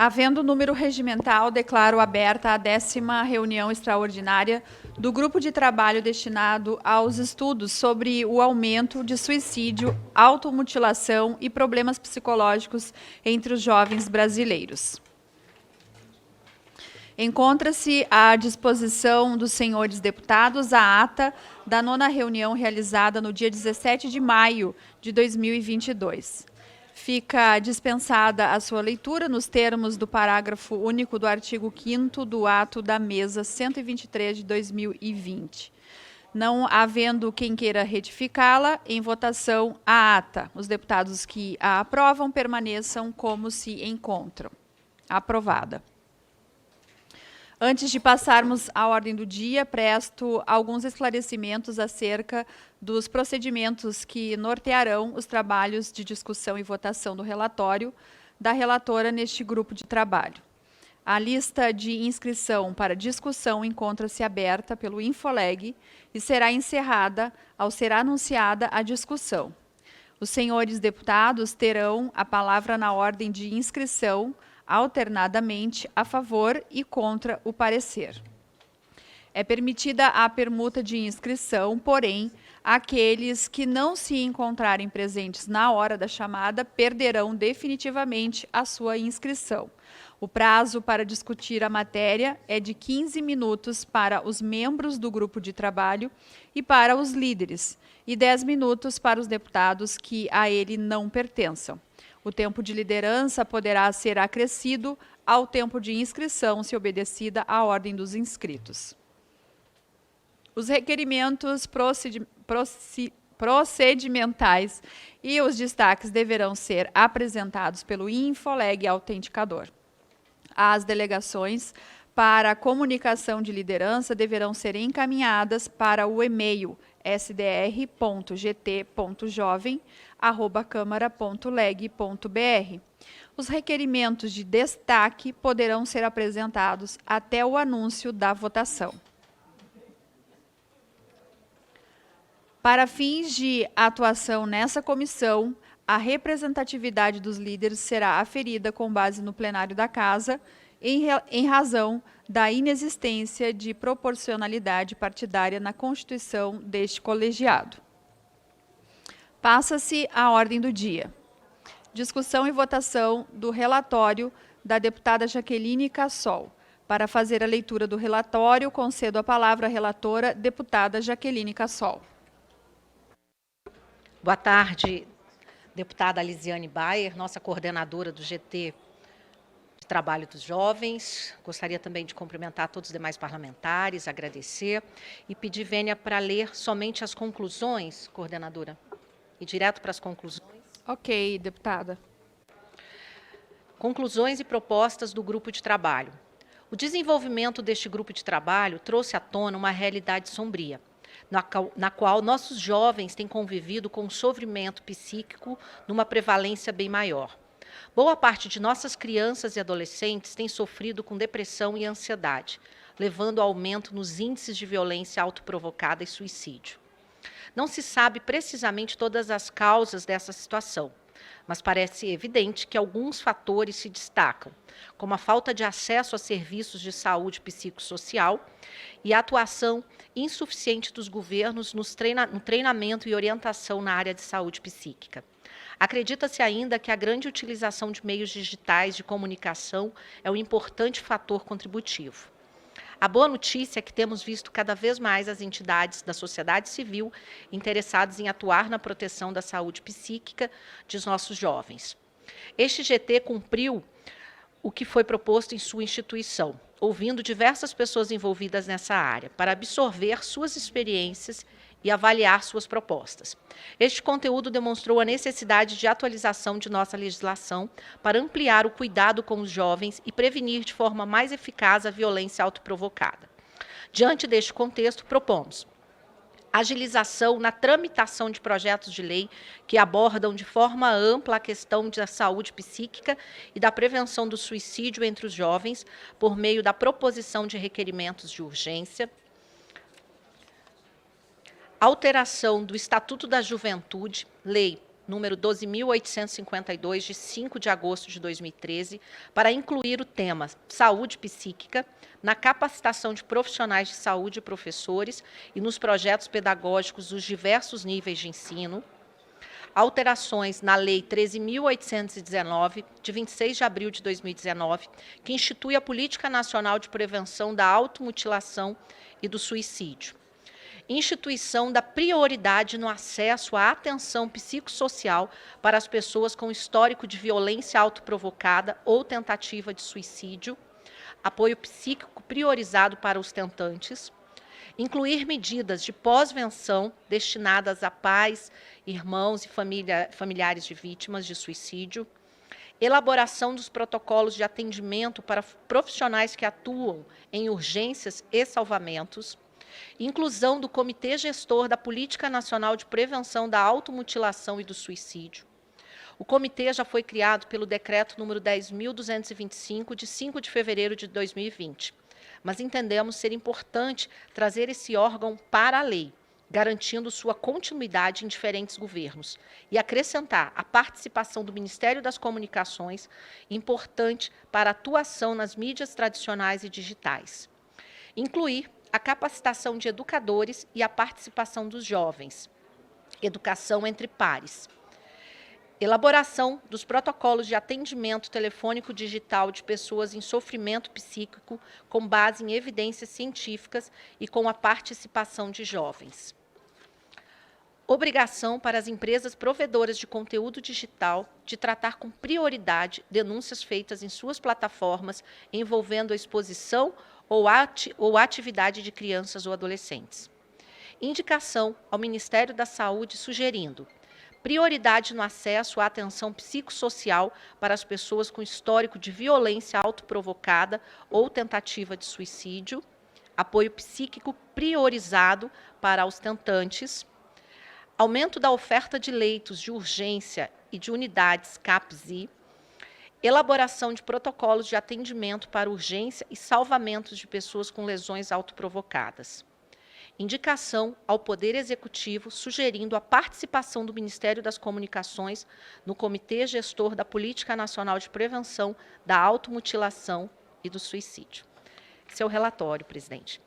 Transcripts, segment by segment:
Havendo número regimental, declaro aberta a 10ª reunião extraordinária do Grupo de Trabalho destinado aos estudos sobre o aumento de suicídio, automutilação e problemas psicológicos entre os jovens brasileiros. Encontra-se à disposição dos senhores deputados a ata da 9ª reunião realizada no dia 17 de maio de 2022. Fica dispensada a sua leitura nos termos do parágrafo único do artigo 5º do ato da mesa 123 de 2020. Não havendo quem queira retificá-la, em votação a ata. Os deputados que a aprovam permaneçam como se encontram. Aprovada. Antes de passarmos à ordem do dia, presto alguns esclarecimentos acerca dos procedimentos que nortearão os trabalhos de discussão e votação do relatório da relatora neste grupo de trabalho. A lista de inscrição para discussão encontra-se aberta pelo Infoleg e será encerrada ao ser anunciada a discussão. Os senhores deputados terão a palavra na ordem de inscrição, alternadamente a favor e contra o parecer. É permitida a permuta de inscrição, porém, aqueles que não se encontrarem presentes na hora da chamada perderão definitivamente a sua inscrição. O prazo para discutir a matéria é de 15 minutos para os membros do grupo de trabalho e para os líderes, e 10 minutos para os deputados que a ele não pertençam. O tempo de liderança poderá ser acrescido ao tempo de inscrição, se obedecida a ordem dos inscritos. Os requerimentos procedimentais e os destaques deverão ser apresentados pelo Infoleg Autenticador. As delegações para comunicação de liderança deverão ser encaminhadas para o e-mail sdr.gt.jovem@câmara.leg.br. Os requerimentos de destaque poderão ser apresentados até o anúncio da votação. Para fins de atuação nessa comissão, a representatividade dos líderes será aferida com base no plenário da Casa, em razão da inexistência de proporcionalidade partidária na constituição deste colegiado. Passa-se à ordem do dia. Discussão e votação do relatório da deputada Jaqueline Cassol. Para fazer a leitura do relatório, concedo a palavra à relatora, deputada Jaqueline Cassol. Boa tarde, deputada Lisiane Bayer, nossa coordenadora do GT de Trabalho dos Jovens. Gostaria também de cumprimentar todos os demais parlamentares, agradecer e pedir vênia para ler somente as conclusões, coordenadora, e direto para as conclusões. Ok, deputada. Conclusões e propostas do grupo de trabalho. O desenvolvimento deste grupo de trabalho trouxe à tona uma realidade sombria, na qual nossos jovens têm convivido com o sofrimento psíquico numa prevalência bem maior. Boa parte de nossas crianças e adolescentes tem sofrido com depressão e ansiedade, levando ao aumento nos índices de violência autoprovocada e suicídio. Não se sabe precisamente todas as causas dessa situação, mas parece evidente que alguns fatores se destacam, como a falta de acesso a serviços de saúde psicossocial e a atuação insuficiente dos governos no treinamento e orientação na área de saúde psíquica. Acredita-se ainda que a grande utilização de meios digitais de comunicação é um importante fator contributivo. A boa notícia é que temos visto cada vez mais as entidades da sociedade civil interessadas em atuar na proteção da saúde psíquica de nossos jovens. Este GT cumpriu o que foi proposto em sua instituição, ouvindo diversas pessoas envolvidas nessa área, para absorver suas experiências e avaliar suas propostas. Este conteúdo demonstrou a necessidade de atualização de nossa legislação para ampliar o cuidado com os jovens e prevenir de forma mais eficaz a violência autoprovocada. Diante deste contexto, propomos agilização na tramitação de projetos de lei que abordam de forma ampla a questão da saúde psíquica e da prevenção do suicídio entre os jovens, por meio da proposição de requerimentos de urgência, alteração do Estatuto da Juventude, Lei número 12.852, de 5 de agosto de 2013, para incluir o tema saúde psíquica na capacitação de profissionais de saúde e professores e nos projetos pedagógicos dos diversos níveis de ensino. Alterações na Lei 13.819, de 26 de abril de 2019, que institui a Política Nacional de Prevenção da Automutilação e do Suicídio. Instituição da prioridade no acesso à atenção psicossocial para as pessoas com histórico de violência autoprovocada ou tentativa de suicídio, apoio psíquico priorizado para os tentantes, incluir medidas de pós-venção destinadas a pais, irmãos e familiares de vítimas de suicídio, elaboração dos protocolos de atendimento para profissionais que atuam em urgências e salvamentos, inclusão do Comitê Gestor da Política Nacional de Prevenção da Automutilação e do Suicídio. O comitê já foi criado pelo Decreto número 10.225, de 5 de fevereiro de 2020, mas entendemos ser importante trazer esse órgão para a lei, garantindo sua continuidade em diferentes governos, e acrescentar a participação do Ministério das Comunicações, importante para a atuação nas mídias tradicionais e digitais. Incluir a capacitação de educadores e a participação dos jovens. Educação entre pares. Elaboração dos protocolos de atendimento telefônico digital de pessoas em sofrimento psíquico com base em evidências científicas e com a participação de jovens. Obrigação para as empresas provedoras de conteúdo digital de tratar com prioridade denúncias feitas em suas plataformas envolvendo a exposição ou atividade de crianças ou adolescentes. Indicação ao Ministério da Saúde sugerindo prioridade no acesso à atenção psicossocial para as pessoas com histórico de violência autoprovocada ou tentativa de suicídio, apoio psíquico priorizado para os tentantes, aumento da oferta de leitos de urgência e de unidades CAPSI, elaboração de protocolos de atendimento para urgência e salvamentos de pessoas com lesões autoprovocadas. Indicação ao Poder Executivo sugerindo a participação do Ministério das Comunicações no Comitê Gestor da Política Nacional de Prevenção da Automutilação e do Suicídio. Esse é o relatório, presidente.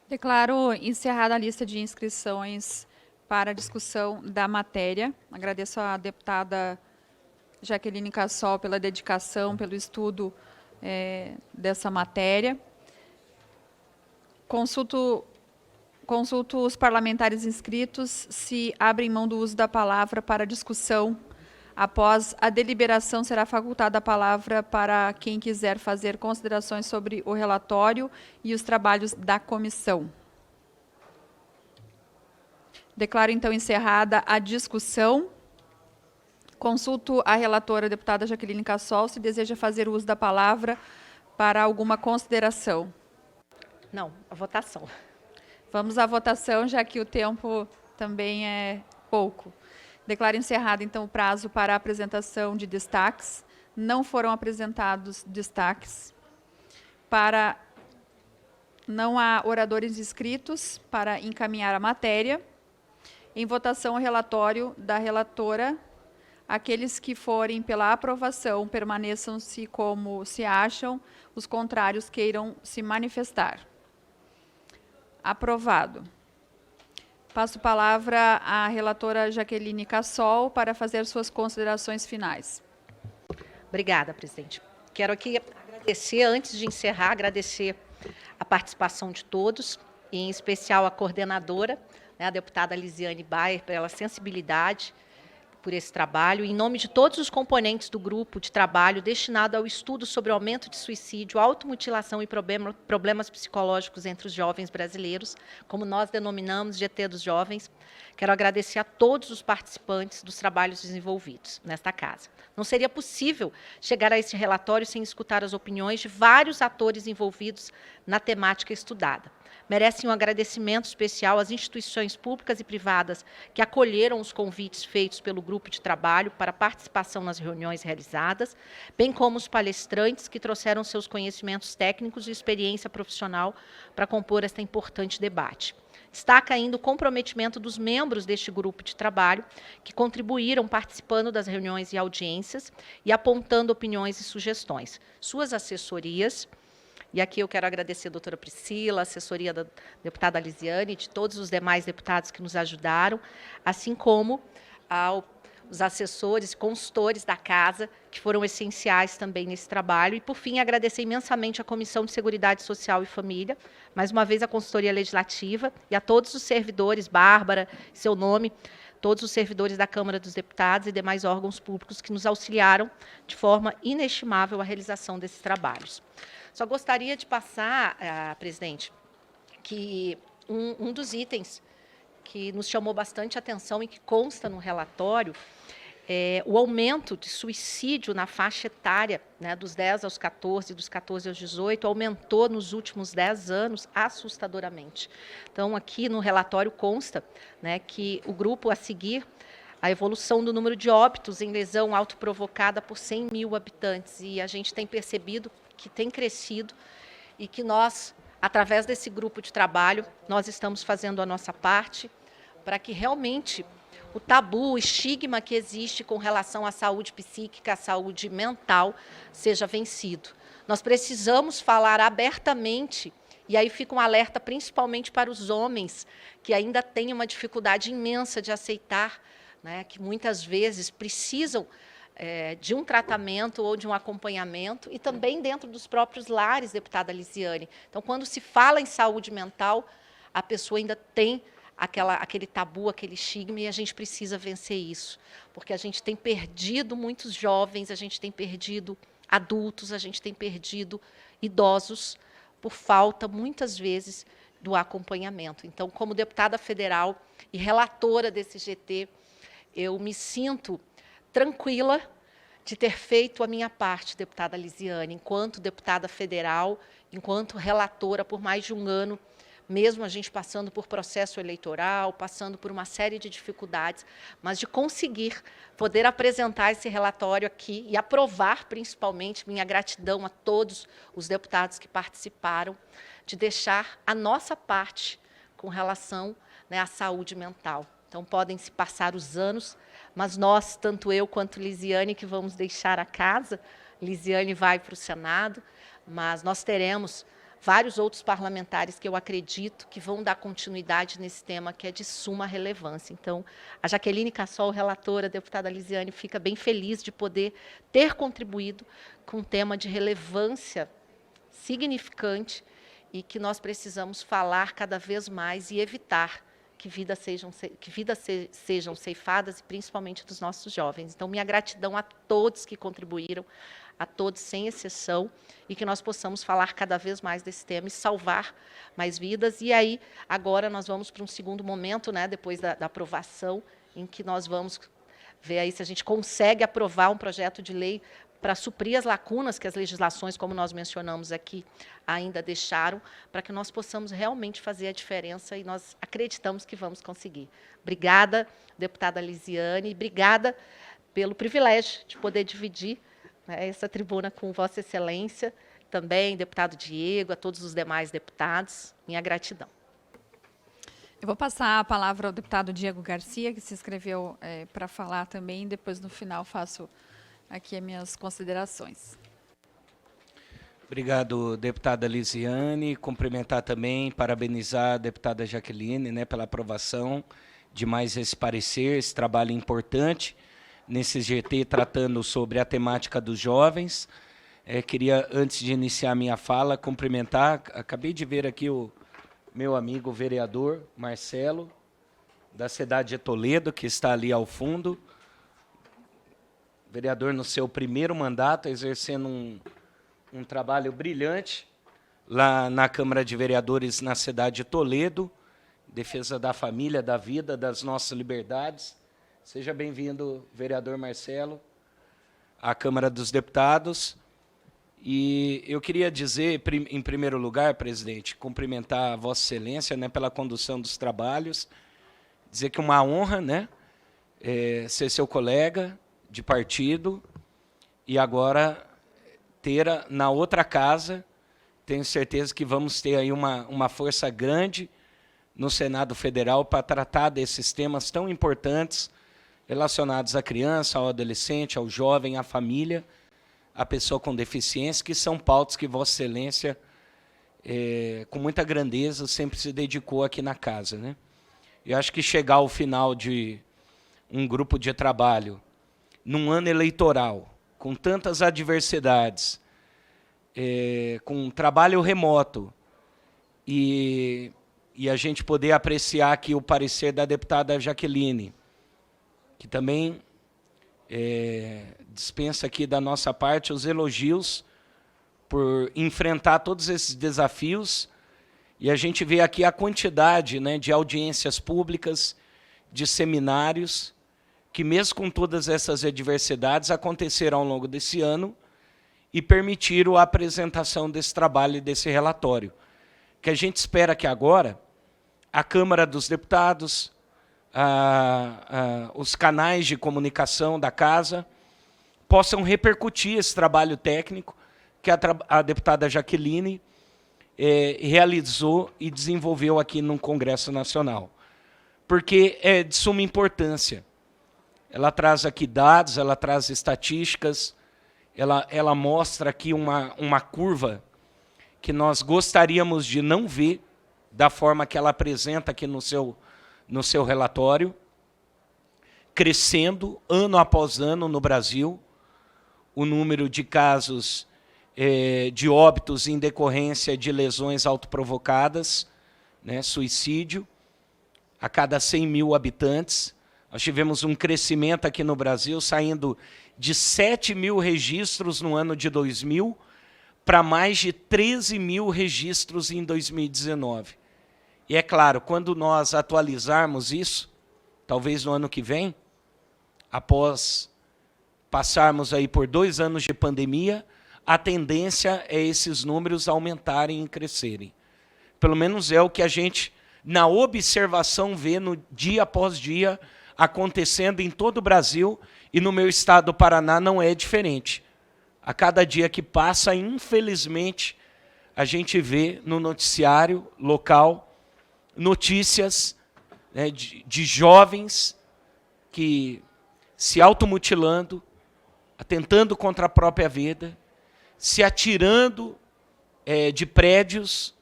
Declaro encerrada a lista de inscrições para a discussão da matéria. Agradeço à deputada Jaqueline Cassol pela dedicação, pelo estudo dessa matéria. Consulto os parlamentares inscritos se abrem mão do uso da palavra para discussão. Após a deliberação, será facultada a palavra para quem quiser fazer considerações sobre o relatório e os trabalhos da comissão. Declaro, então, encerrada a discussão. Consulto a relatora, a deputada Jaqueline Cassol, se deseja fazer uso da palavra para alguma consideração. Não, a votação. Vamos à votação, já que o tempo também é pouco. Declaro encerrado, então, o prazo para a apresentação de destaques. Não foram apresentados destaques. Não há oradores inscritos para encaminhar a matéria. Em votação, o relatório da relatora. Aqueles que forem pela aprovação, permaneçam-se como se acham. Os contrários queiram se manifestar. Aprovado. Passo a palavra à relatora Jaqueline Cassol para fazer suas considerações finais. Obrigada, presidente. Quero aqui agradecer, antes de encerrar, agradecer a participação de todos, e em especial a coordenadora, a deputada Lisiane Bayer, pela sensibilidade por esse trabalho, em nome de todos os componentes do grupo de trabalho destinado ao estudo sobre o aumento de suicídio, automutilação e problemas psicológicos entre os jovens brasileiros, como nós denominamos GT dos Jovens. Quero agradecer a todos os participantes dos trabalhos desenvolvidos nesta casa. Não seria possível chegar a este relatório sem escutar as opiniões de vários atores envolvidos na temática estudada. Merecem um agradecimento especial às instituições públicas e privadas que acolheram os convites feitos pelo grupo de trabalho para participação nas reuniões realizadas, bem como os palestrantes que trouxeram seus conhecimentos técnicos e experiência profissional para compor este importante debate. Destaca ainda o comprometimento dos membros deste grupo de trabalho, que contribuíram participando das reuniões e audiências e apontando opiniões e sugestões. Suas assessorias, e aqui eu quero agradecer a doutora Priscila, a assessoria da deputada Lisiane, e de todos os demais deputados que nos ajudaram, assim como os assessores e consultores da casa, que foram essenciais também nesse trabalho. E, por fim, agradecer imensamente à Comissão de Seguridade Social e Família, mais uma vez a consultoria legislativa, e a todos os servidores, Bárbara, seu nome, todos os servidores da Câmara dos Deputados e demais órgãos públicos que nos auxiliaram de forma inestimável à realização desses trabalhos. Só gostaria de passar, presidente, que um dos que nos chamou bastante atenção e que consta no relatório é o aumento de suicídio na faixa etária, né, dos 10 aos 14, dos 14 aos 18, aumentou nos últimos 10 anos assustadoramente. Então, aqui no relatório consta, né, que o grupo a seguir, a evolução do número de óbitos em lesão autoprovocada por 100 mil habitantes, e a gente tem percebido que tem crescido e que nós, através desse grupo de trabalho, nós estamos fazendo a nossa parte para que realmente o tabu, o estigma que existe com relação à saúde psíquica, à saúde mental, seja vencido. Nós precisamos falar abertamente, e aí fica um alerta principalmente para os homens, que ainda têm uma dificuldade imensa de aceitar, né, que muitas vezes precisam de um tratamento ou de um acompanhamento, e também dentro dos próprios lares, deputada Lisiane. Então, quando se fala em saúde mental, a pessoa ainda tem aquele tabu, aquele estigma, e a gente precisa vencer isso, porque a gente tem perdido muitos jovens, a gente tem perdido adultos, a gente tem perdido idosos por falta, muitas vezes, do acompanhamento. Então, como deputada federal e relatora desse GT, eu me sinto tranquila de ter feito a minha parte, deputada Lisiane, enquanto deputada federal, enquanto relatora por mais de um ano, mesmo a gente passando por processo eleitoral, passando por uma série de dificuldades, mas de conseguir poder apresentar esse relatório aqui e aprovar, principalmente, minha gratidão a todos os deputados que participaram, de deixar a nossa parte com relação, né, à saúde mental. Então, podem se passar os anos, mas nós, tanto eu quanto Lisiane, que vamos deixar a casa, Lisiane vai para o Senado, mas nós teremos vários outros parlamentares que eu acredito que vão dar continuidade nesse tema que é de suma relevância. Então, a Jaqueline Cassol, relatora, a deputada Lisiane, fica bem feliz de poder ter contribuído com um tema de relevância significante e que nós precisamos falar cada vez mais e evitar que vidas sejam ceifadas, e principalmente dos nossos jovens. Então, minha gratidão a todos que contribuíram, a todos, sem exceção, e que nós possamos falar cada vez mais desse tema e salvar mais vidas. E aí, agora, nós vamos para um segundo momento, né, depois da aprovação, em que nós vamos ver aí se a gente consegue aprovar um projeto de lei para suprir as lacunas que as legislações, como nós mencionamos aqui, ainda deixaram, para que nós possamos realmente fazer a diferença, e nós acreditamos que vamos conseguir. Obrigada, deputada Lisiane, e obrigada pelo privilégio de poder dividir, né, essa tribuna com Vossa Excelência, também, deputado Diego, a todos os demais deputados, minha gratidão. Eu vou passar a palavra ao deputado Diego Garcia, que se inscreveu para falar também, depois, no final, faço aqui as minhas considerações. Obrigado, deputada Lisiane. Cumprimentar também, parabenizar a deputada Jaqueline, né, pela aprovação de mais esse parecer, esse trabalho importante nesse GT tratando sobre a temática dos jovens. Queria, antes de iniciar a minha fala, cumprimentar, acabei de ver aqui o meu amigo vereador Marcelo, da cidade de Toledo, que está ali ao fundo, vereador no seu primeiro mandato, exercendo um trabalho brilhante lá na Câmara de Vereadores na cidade de Toledo, defesa da família, da vida, das nossas liberdades. Seja bem-vindo, vereador Marcelo, à Câmara dos Deputados. E eu queria dizer, em primeiro lugar, presidente, cumprimentar a Vossa Excelência, né, pela condução dos trabalhos, dizer que é uma honra, né, ser seu colega de partido, e agora ter na outra casa, tenho certeza que vamos ter aí uma força grande no Senado Federal para tratar desses temas tão importantes relacionados à criança, ao adolescente, ao jovem, à família, à pessoa com deficiência, que são pautas que Vossa Excelência, com muita grandeza, sempre se dedicou aqui na casa, né? Eu acho que chegar ao final de um grupo de trabalho, num ano eleitoral, com tantas adversidades, com um trabalho remoto, e a gente poder apreciar aqui o parecer da deputada Jaqueline, que também dispensa aqui da nossa parte os elogios por enfrentar todos esses desafios, e a gente vê aqui a quantidade, né, de audiências públicas, de seminários, que mesmo com todas essas adversidades aconteceram ao longo desse ano e permitiram a apresentação desse trabalho e desse relatório. Que a gente espera que agora a Câmara dos Deputados, os canais de comunicação da Casa, possam repercutir esse trabalho técnico que a deputada Jaqueline realizou e desenvolveu aqui no Congresso Nacional. Porque é de suma importância. Ela traz aqui dados, ela traz estatísticas, ela mostra aqui uma curva que nós gostaríamos de não ver da forma que ela apresenta aqui no seu relatório, crescendo ano após ano no Brasil, o número de casos de óbitos em decorrência de lesões autoprovocadas, né, suicídio, a cada 100 mil habitantes. Nós tivemos um crescimento aqui no Brasil, saindo de 7 mil registros no ano de 2000 para mais de 13 mil registros em 2019. E é claro, quando nós atualizarmos isso, talvez no ano que vem, após passarmos aí por 2 anos de pandemia, a tendência é esses números aumentarem e crescerem. Pelo menos é o que a gente, na observação, vê no dia após dia, acontecendo em todo o Brasil, e no meu estado do Paraná não é diferente. A cada dia que passa, infelizmente, a gente vê no noticiário local notícias, né, de jovens que se automutilando, atentando contra a própria vida, se atirando de prédios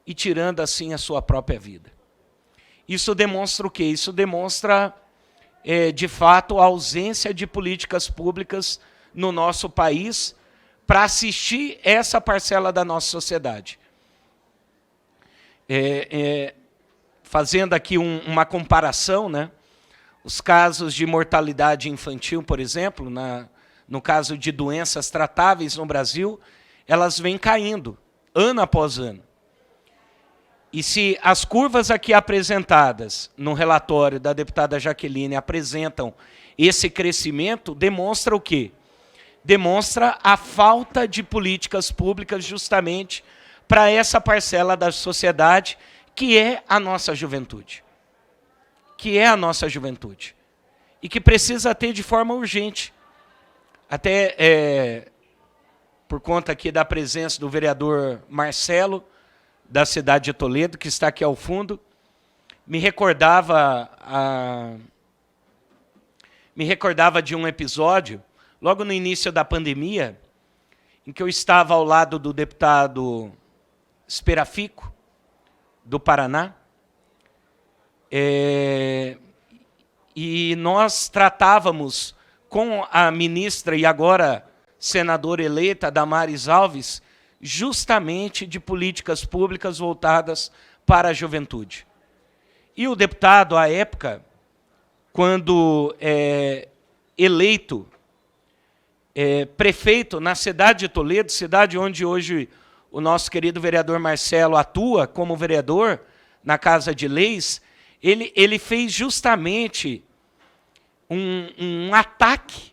e tirando assim a sua própria vida. Isso demonstra o quê? Isso demonstra, de fato, a ausência de políticas públicas no nosso país para assistir essa parcela da nossa sociedade. Fazendo aqui uma comparação, né? Os casos de mortalidade infantil, por exemplo, no caso de doenças tratáveis no Brasil, elas vêm caindo, ano após ano. E se as curvas aqui apresentadas no relatório da deputada Jaqueline apresentam esse crescimento, demonstra o quê? Demonstra a falta de políticas públicas justamente para essa parcela da sociedade que é a nossa juventude. Que é a nossa juventude. E que precisa ter de forma urgente. Até por conta aqui da presença do vereador Marcelo, da cidade de Toledo, que está aqui ao fundo, me recordava de um episódio, logo no início da pandemia, em que eu estava ao lado do deputado Esperafico, do Paraná, e nós tratávamos com a ministra e agora senadora eleita, Damares Alves, justamente de políticas públicas voltadas para a juventude. E o deputado, à época, quando eleito prefeito na cidade de Toledo, cidade onde hoje o nosso querido vereador Marcelo atua como vereador na Casa de Leis, ele fez justamente um ataque,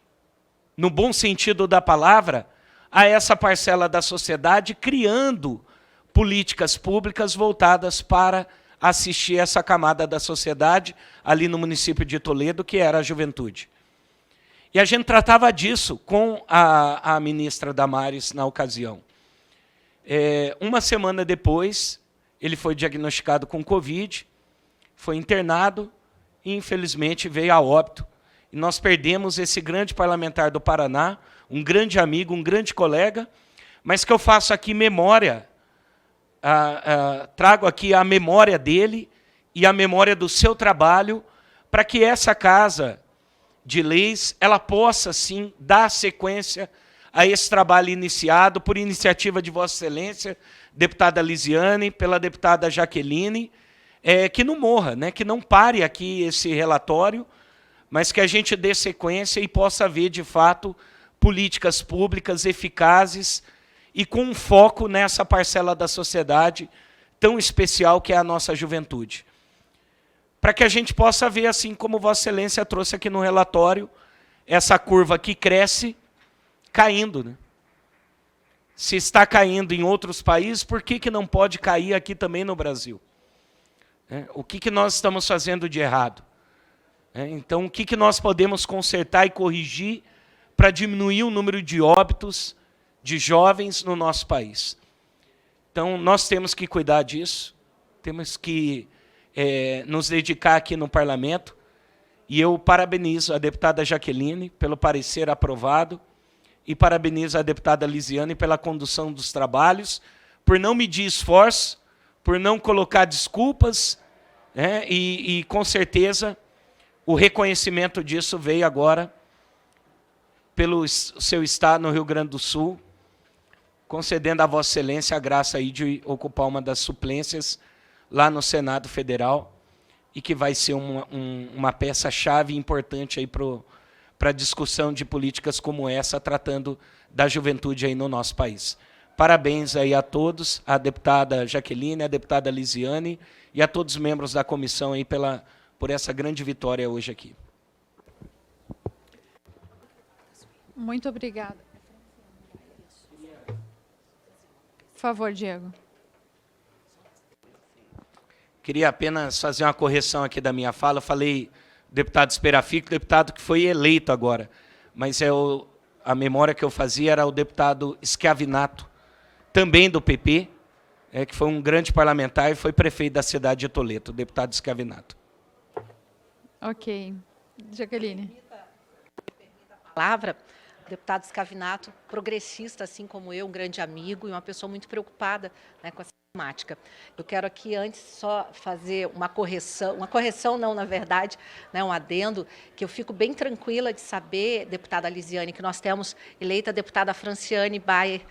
no bom sentido da palavra, a essa parcela da sociedade, criando políticas públicas voltadas para assistir essa camada da sociedade ali no município de Toledo, que era a juventude. E a gente tratava disso com a ministra Damares na ocasião. Uma semana depois, ele foi diagnosticado com Covid, foi internado e, infelizmente, veio a óbito. E nós perdemos esse grande parlamentar do Paraná, um grande amigo, um grande colega, mas que eu faço aqui memória, trago aqui a memória dele e a memória do seu trabalho, para que essa Casa de Leis ela possa, sim, dar sequência a esse trabalho iniciado por iniciativa de Vossa Excelência, deputada Lisiane, pela deputada Jaqueline, que não morra, né, que não pare aqui esse relatório, mas que a gente dê sequência e possa ver, de fato, políticas públicas eficazes e com um foco nessa parcela da sociedade tão especial que é a nossa juventude. Para que a gente possa ver, assim como Vossa Excelência trouxe aqui no relatório, essa curva que cresce, caindo, né? Se está caindo em outros países, por que não pode cair aqui também no Brasil? O que nós estamos fazendo de errado? Então, o que nós podemos consertar e corrigir para diminuir o número de óbitos de jovens no nosso país? Então, nós temos que cuidar disso, temos que nos dedicar aqui no Parlamento, e eu parabenizo a deputada Jaqueline pelo parecer aprovado, e parabenizo a deputada Lisiane pela condução dos trabalhos, por não medir esforço, por não colocar desculpas, né, e com certeza o reconhecimento disso veio agora pelo seu estado no Rio Grande do Sul, concedendo a Vossa Excelência a graça aí de ocupar uma das suplências lá no Senado Federal, e que vai ser uma peça-chave importante aí para a discussão de políticas como essa, tratando da juventude aí no nosso país. Parabéns aí a todos, a deputada Jaqueline, a deputada Lisiane e a todos os membros da comissão aí por essa grande vitória hoje aqui. Muito obrigada. Por favor, Diego. Queria apenas fazer uma correção aqui da minha fala. Eu falei deputado Esperafico, deputado que foi eleito agora, mas a memória que eu fazia era o deputado Schiavinato, também do PP, que foi um grande parlamentar e foi prefeito da cidade de Toledo, o deputado Schiavinato. Ok. Jaqueline. Palavra, o deputado Schiavinato, progressista, assim como eu, um grande amigo e uma pessoa muito preocupada, né, com essa temática. Eu quero aqui antes só fazer uma correção não, na verdade, né, um adendo, que eu fico bem tranquila de saber, deputada Lisiane, que nós temos eleita a deputada Franciane Bayer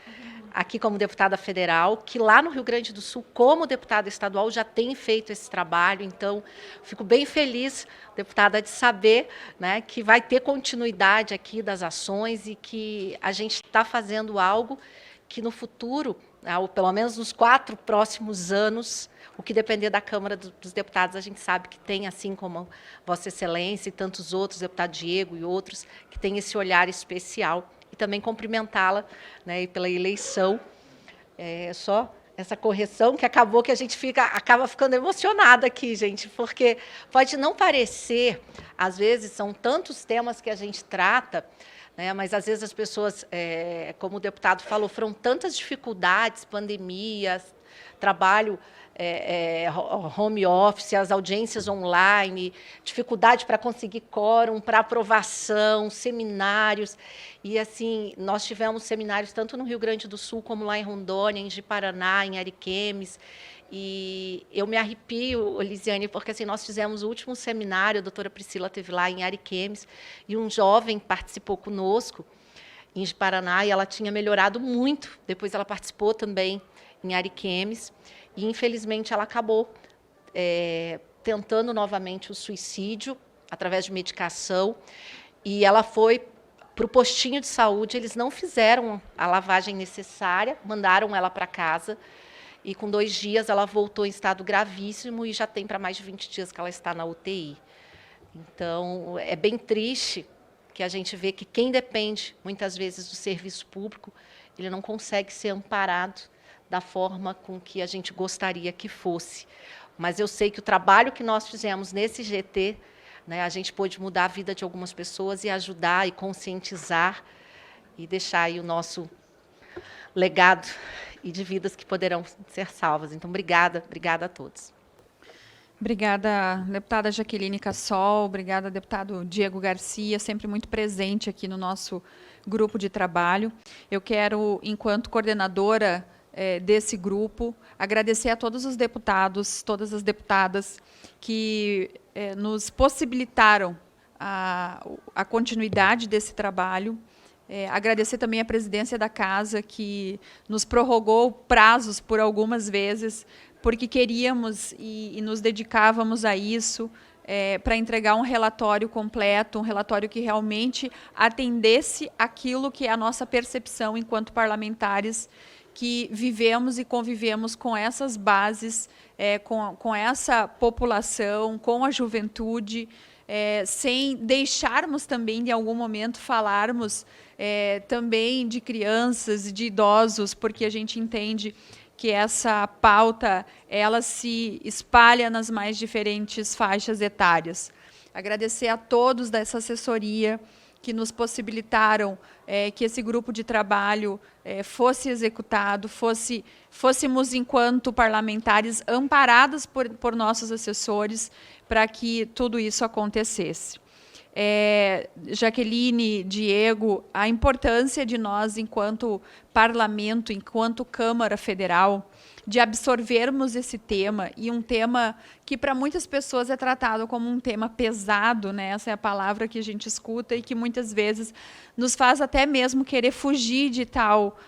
aqui como deputada federal, que lá no Rio Grande do Sul, como deputada estadual, já tem feito esse trabalho. Então, fico bem feliz, deputada, de saber, né, que vai ter continuidade aqui das ações e que a gente está fazendo algo que no futuro, ou pelo menos nos 4 próximos anos, o que depender da Câmara dos Deputados, a gente sabe que tem, assim como Vossa Excelência e tantos outros, deputado Diego e outros, que tem esse olhar especial. E também cumprimentá-la, né, pela eleição. Só essa correção que acabou que a gente acaba ficando emocionada aqui, gente, porque pode não parecer, às vezes, são tantos temas que a gente trata, né, mas às vezes as pessoas, como o deputado falou, foram tantas dificuldades, pandemias, trabalho home office, as audiências online, dificuldade para conseguir quórum, para aprovação, seminários. E, assim, nós tivemos seminários tanto no Rio Grande do Sul, como lá em Rondônia, em Ji-Paraná, em Ariquemes. E eu me arrepio, Lisiane, porque assim, nós fizemos o último seminário, a doutora Priscila esteve lá em Ariquemes, e um jovem participou conosco em Ji-Paraná, e ela tinha melhorado muito. Depois ela participou também em Ariquemes. E, infelizmente, ela acabou tentando novamente o suicídio através de medicação. E ela foi para o postinho de saúde, eles não fizeram a lavagem necessária, mandaram ela para casa. E, com 2 dias, ela voltou em estado gravíssimo e já tem para mais de 20 dias que ela está na UTI. Então, é bem triste que a gente vê que quem depende, muitas vezes, do serviço público, ele não consegue ser amparado da forma com que a gente gostaria que fosse. Mas eu sei que o trabalho que nós fizemos nesse GT, né, a gente pôde mudar a vida de algumas pessoas e ajudar e conscientizar e deixar aí o nosso legado e de vidas que poderão ser salvas. Então, obrigada a todos. Obrigada, deputada Jaqueline Cassol, obrigada, deputado Diego Garcia, sempre muito presente aqui no nosso grupo de trabalho. Eu quero, enquanto coordenadora desse grupo, agradecer a todos os deputados, todas as deputadas que nos possibilitaram a continuidade desse trabalho. Agradecer também a presidência da Casa, que nos prorrogou prazos por algumas vezes, porque queríamos e nos dedicávamos a isso, para entregar um relatório completo, um relatório que realmente atendesse aquilo que é a nossa percepção enquanto parlamentares, que vivemos e convivemos com essas bases, com essa população, com a juventude, sem deixarmos também, de algum momento, falarmos também de crianças e de idosos, porque a gente entende que essa pauta ela se espalha nas mais diferentes faixas etárias. Agradecer a todos dessa assessoria que nos possibilitaram que esse grupo de trabalho fosse executado, fôssemos, enquanto parlamentares, amparados por nossos assessores para que tudo isso acontecesse. Jaqueline, Diego, a importância de nós, enquanto parlamento, enquanto Câmara Federal, de absorvermos esse tema, e um tema que para muitas pessoas é tratado como um tema pesado, né? Essa é a palavra que a gente escuta e que muitas vezes nos faz até mesmo querer fugir de tal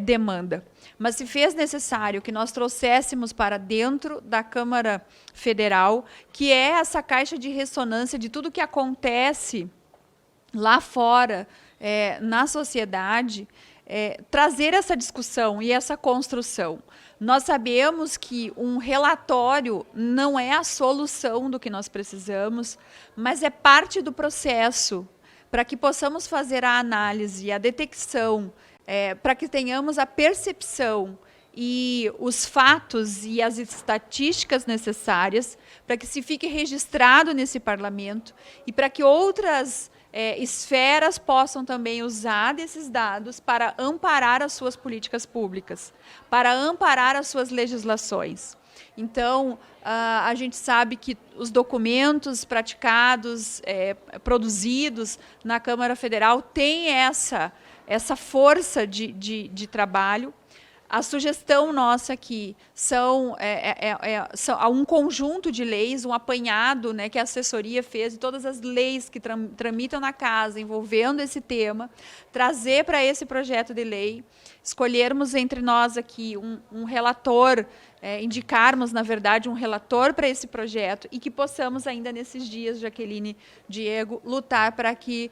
demanda. Mas se fez necessário que nós trouxéssemos para dentro da Câmara Federal, que é essa caixa de ressonância de tudo que acontece lá fora, na sociedade, trazer essa discussão e essa construção. Nós sabemos que um relatório não é a solução do que nós precisamos, mas é parte do processo para que possamos fazer a análise, a detecção, para que tenhamos a percepção e os fatos e as estatísticas necessárias para que se fique registrado nesse parlamento e para que outras esferas possam também usar desses dados para amparar as suas políticas públicas, para amparar as suas legislações. Então, a gente sabe que os documentos praticados, produzidos na Câmara Federal têm essa força de trabalho. A sugestão nossa aqui são um conjunto de leis, um apanhado, né, que a assessoria fez de todas as leis que tramitam na Casa envolvendo esse tema, trazer para esse projeto de lei, escolhermos entre nós aqui um relator, indicarmos, na verdade, um relator para esse projeto e que possamos ainda nesses dias, Jaqueline, Diego, lutar para que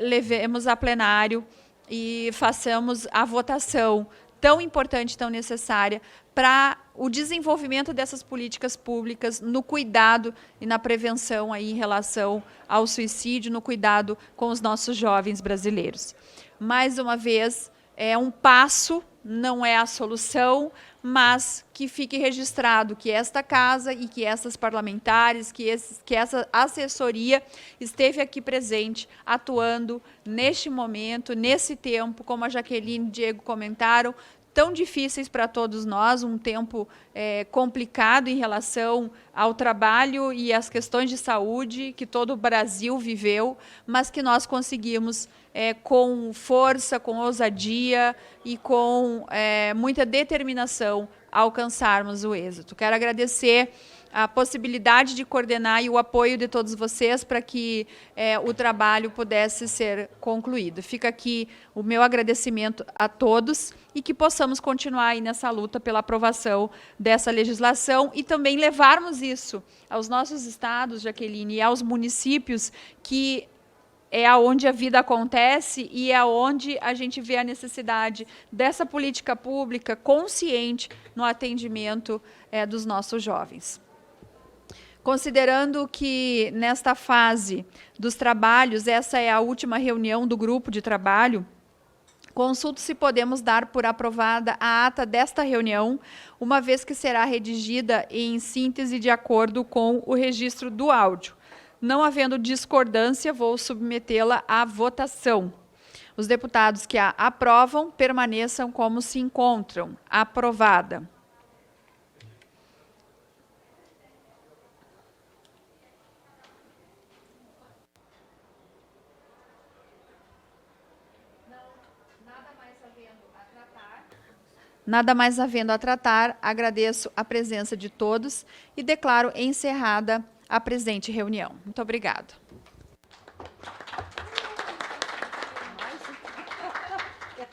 levemos a plenário e façamos a votação tão importante, tão necessária para o desenvolvimento dessas políticas públicas no cuidado e na prevenção aí em relação ao suicídio, no cuidado com os nossos jovens brasileiros. Mais uma vez, é um passo, não é a solução, mas que fique registrado que esta Casa e que essas parlamentares, que essa assessoria esteve aqui presente, atuando neste momento, nesse tempo, como a Jaqueline e o Diego comentaram, tão difíceis para todos nós, um tempo complicado em relação ao trabalho e às questões de saúde que todo o Brasil viveu, mas que nós conseguimos, com força, com ousadia e com muita determinação, alcançarmos o êxito. Quero agradecer a possibilidade de coordenar e o apoio de todos vocês para que o trabalho pudesse ser concluído. Fica aqui o meu agradecimento a todos e que possamos continuar aí nessa luta pela aprovação dessa legislação e também levarmos isso aos nossos estados, Jaqueline, e aos municípios, que é onde a vida acontece e é onde a gente vê a necessidade dessa política pública consciente no atendimento dos nossos jovens. Considerando que, nesta fase dos trabalhos, essa é a última reunião do grupo de trabalho, consulto se podemos dar por aprovada a ata desta reunião, uma vez que será redigida em síntese de acordo com o registro do áudio. Não havendo discordância, vou submetê-la à votação. Os deputados que a aprovam permaneçam como se encontram. Aprovada. Nada mais havendo a tratar, agradeço a presença de todos e declaro encerrada a presente reunião. Muito obrigada.